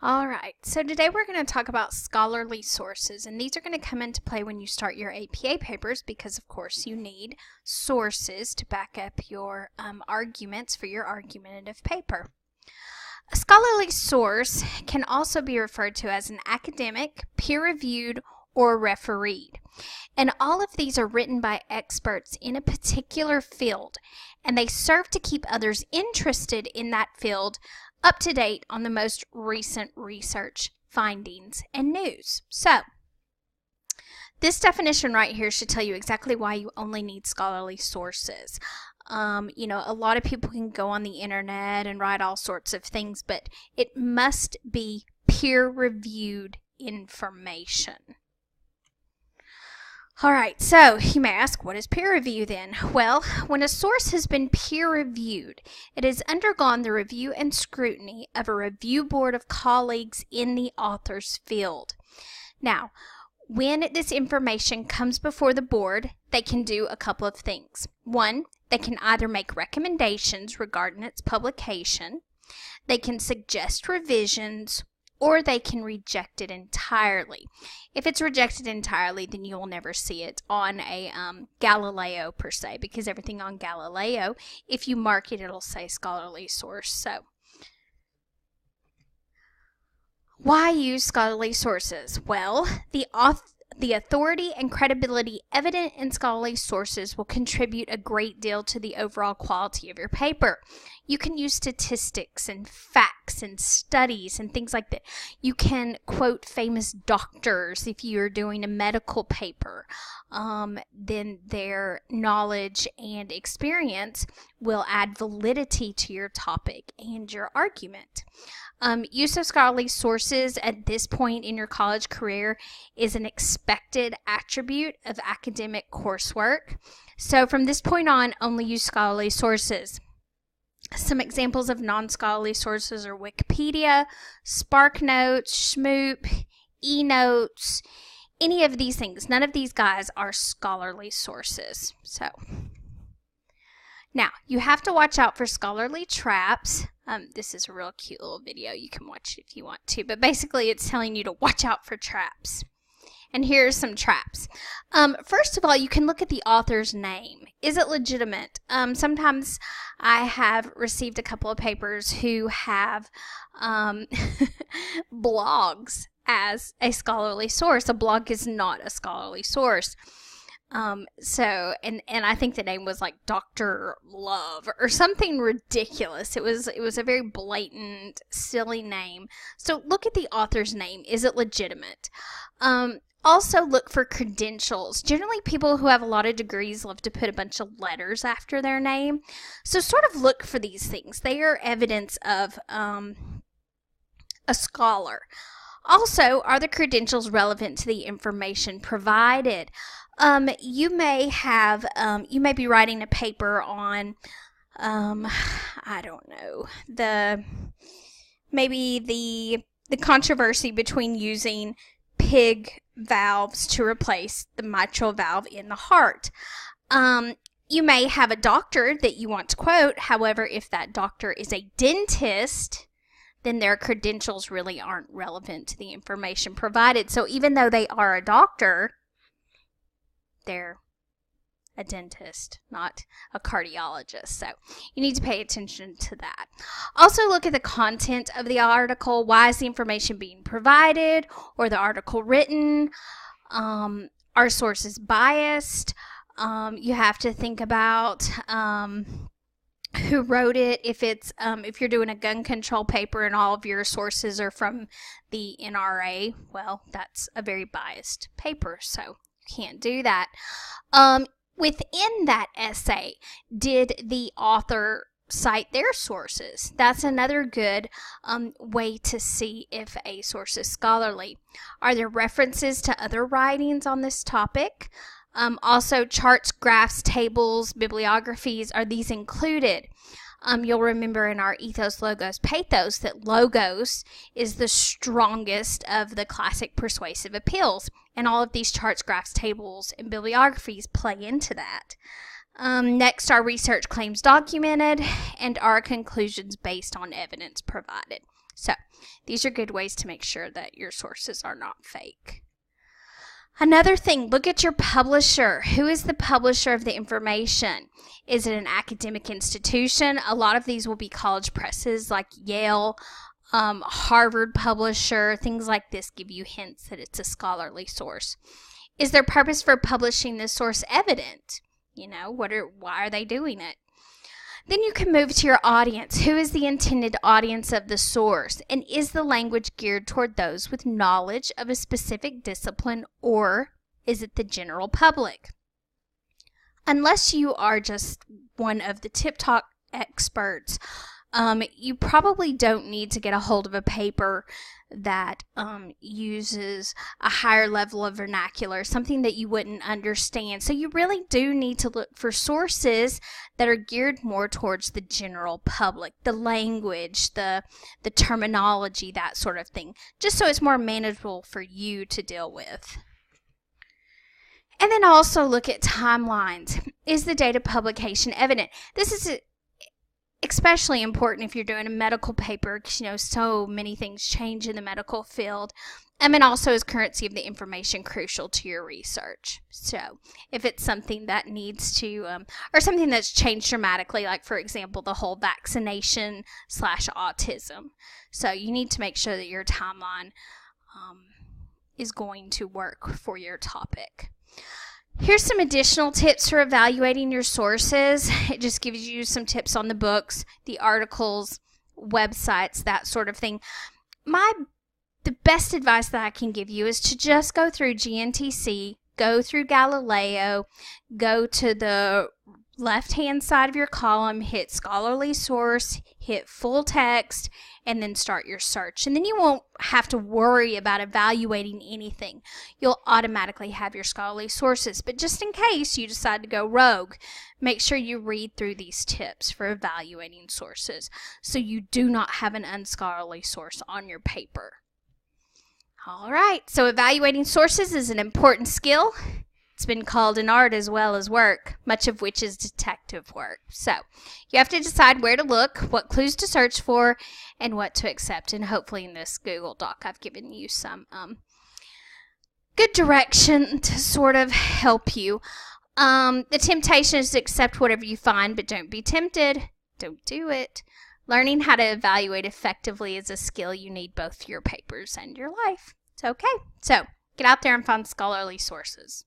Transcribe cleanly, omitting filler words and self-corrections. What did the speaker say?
All right, so today we're going to talk about scholarly sources, and these are going to come into play when you start your APA papers because, of course, you need sources to back up your arguments for your argumentative paper. A scholarly source can also be referred to as an academic, peer-reviewed, or refereed. And all of these are written by experts in a particular field, and they serve to keep others interested in that field up to date on the most recent research findings and news. So, this definition right here should tell you exactly why you only need scholarly sources. A lot of people can go on the internet and write all sorts of things, but it must be peer-reviewed information. All right, so you may ask, what is peer review then? Well, when a source has been peer reviewed, it has undergone the review and scrutiny of a review board of colleagues in the author's field. Now, when this information comes before the board, they can do a couple of things. One, they can either make recommendations regarding its publication, they can suggest revisions, or they can reject it entirely. If it's rejected entirely, then you will never see it on a Galileo per se, because everything on Galileo, if you mark it, it'll say scholarly source. So, why use scholarly sources? Well, the authority and credibility evident in scholarly sources will contribute a great deal to the overall quality of your paper. You can use statistics and facts and studies and things like that. You can quote famous doctors if you're doing a medical paper. Then their knowledge and experience will add validity to your topic and your argument. Use of scholarly sources at this point in your college career is an expected attribute of academic coursework. So from this point on, only use scholarly sources. Some examples of non-scholarly sources are Wikipedia, SparkNotes, Shmoop, eNotes, any of these things. None of these guys are scholarly sources. So, now, you have to watch out for scholarly traps. This is a real cute little video. You can watch it if you want to. But basically, it's telling you to watch out for traps. And here are some traps. First of all, you can look at the author's name. Is it legitimate? Sometimes I have received a couple of papers who have blogs as a scholarly source. A blog is not a scholarly source. And I think the name was like Dr. Love or something ridiculous. It was a very blatant, silly name. So look at the author's name. Is it legitimate? Also look for credentials. Generally, people who have a lot of degrees love to put a bunch of letters after their name. So sort of look for these things. They are evidence of a scholar. Also, are the credentials relevant to the information provided? You may be writing a paper on, I don't know, maybe the controversy between using pig valves to replace the mitral valve in the heart. You may have a doctor that you want to quote. However, if that doctor is a dentist, then their credentials really aren't relevant to the information provided. So even though they are a doctor, they're a dentist, not a cardiologist. So you need to pay attention to that. Also look at the content of the article. Why is the information being provided or the article written? Are sources biased? You have to think about who wrote it. If you're doing a gun control paper and all of your sources are from the NRA, well, that's a very biased paper, so you can't do that. Within that essay, did the author cite their sources? That's another good way to see if a source is scholarly. Are there references to other writings on this topic? Also, charts, graphs, tables, bibliographies, are these included? You'll remember in our Ethos, Logos, Pathos that Logos is the strongest of the classic persuasive appeals. And all of these charts, graphs, tables, and bibliographies play into that. Next, are research claims documented, and are conclusions based on evidence provided? So these are good ways to make sure that your sources are not fake. Another thing, look at your publisher. Who is the publisher of the information? Is it an academic institution? A lot of these will be college presses like Yale, Harvard publisher, things like this give you hints that it's a scholarly source. Is their purpose for publishing this source evident? You know, why are they doing it? Then you can move to your audience. Who is the intended audience of the source? And is the language geared toward those with knowledge of a specific discipline, or is it the general public? Unless you are just one of the TipTalk experts, you probably don't need to get a hold of a paper that uses a higher level of vernacular, something that you wouldn't understand. So you really do need to look for sources that are geared more towards the general public, the language, the terminology, that sort of thing, just so it's more manageable for you to deal with. And then also look at timelines. Is the date of publication evident? This is especially important if you're doing a medical paper, because you know so many things change in the medical field. And also, is currency of the information crucial to your research? So if it's something that needs to, or something that's changed dramatically, like for example, the whole vaccination/autism. So you need to make sure that your timeline is going to work for your topic. Here's some additional tips for evaluating your sources. It just gives you some tips on the books, the articles, websites, that sort of thing. The best advice that I can give you is to just go through GNTC, go through Galileo, go to the left-hand side of your column, hit scholarly source, hit full text, and then start your search. And then you won't have to worry about evaluating anything. You'll automatically have your scholarly sources. But just in case you decide to go rogue, make sure you read through these tips for evaluating sources so you do not have an unscholarly source on your paper. All right, so evaluating sources is an important skill. It's been called an art as well as work, much of which is detective work. So you have to decide where to look, what clues to search for, and what to accept. And hopefully in this Google Doc I've given you some good direction to sort of help you. The temptation is to accept whatever you find, but don't be tempted. Don't do it. Learning how to evaluate effectively is a skill you need both for your papers and your life. It's okay. So get out there and find scholarly sources.